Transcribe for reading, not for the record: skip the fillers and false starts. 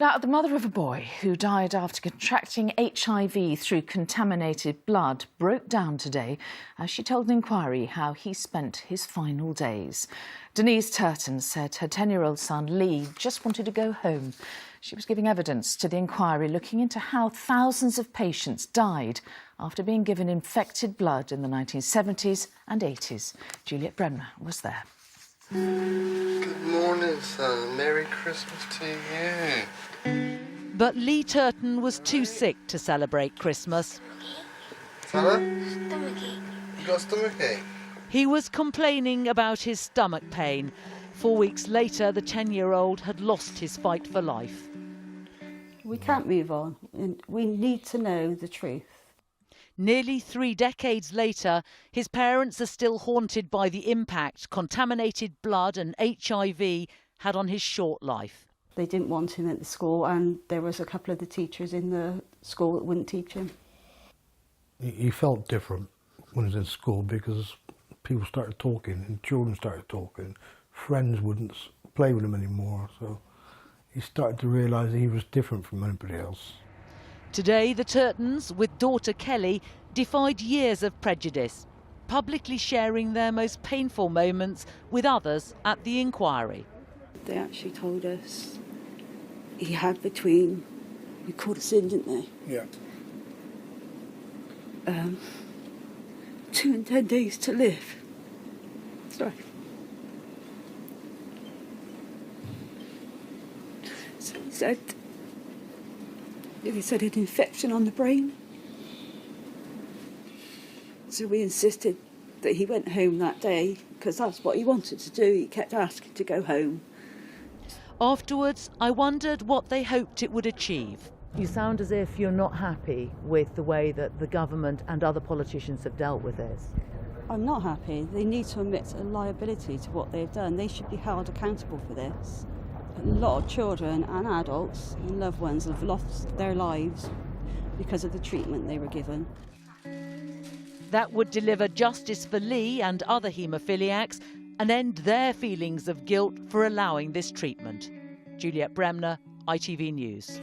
Now, the mother of a boy who died after contracting HIV through contaminated blood broke down today as she told an inquiry how he spent his final days. Denise Turton said her 10-year-old son Lee just wanted to go home. She was giving evidence to the inquiry looking into how thousands of patients died after being given infected blood in the 1970s and 80s. Juliet Bremner was there. Good morning, son. Merry Christmas to you. But Lee Turton was too sick to celebrate Christmas. Fella? Stomachache. You got stomachache? He was complaining about his stomach pain. 4 weeks later, the 10-year-old had lost his fight for life. We can't move on, and we need to know the truth. Nearly 3 decades later, his parents are still haunted by the impact contaminated blood and HIV had on his short life. They didn't want him at the school, and there was a couple of the teachers in the school that wouldn't teach him. He felt different when he was in school because people started talking and children started talking. Friends wouldn't play with him anymore, so he started to realise he was different from anybody else. Today, the Turtons, with daughter Kelly, defied years of prejudice, publicly sharing their most painful moments with others at the inquiry. They actually told us he had between, we called us in, didn't they? Yeah. 2 and 10 days to live. Sorry. So he said an infection on the brain. So we insisted that he went home that day because that's what he wanted to do. He kept asking to go home. Afterwards, I wondered what they hoped it would achieve. You sound as if you're not happy with the way that the government and other politicians have dealt with this. I'm not happy. They need to admit a liability to what they've done. They should be held accountable for this. A lot of children and adults and loved ones have lost their lives because of the treatment they were given. That would deliver justice for Lee and other haemophiliacs and end their feelings of guilt for allowing this treatment. Juliet Bremner, ITV News.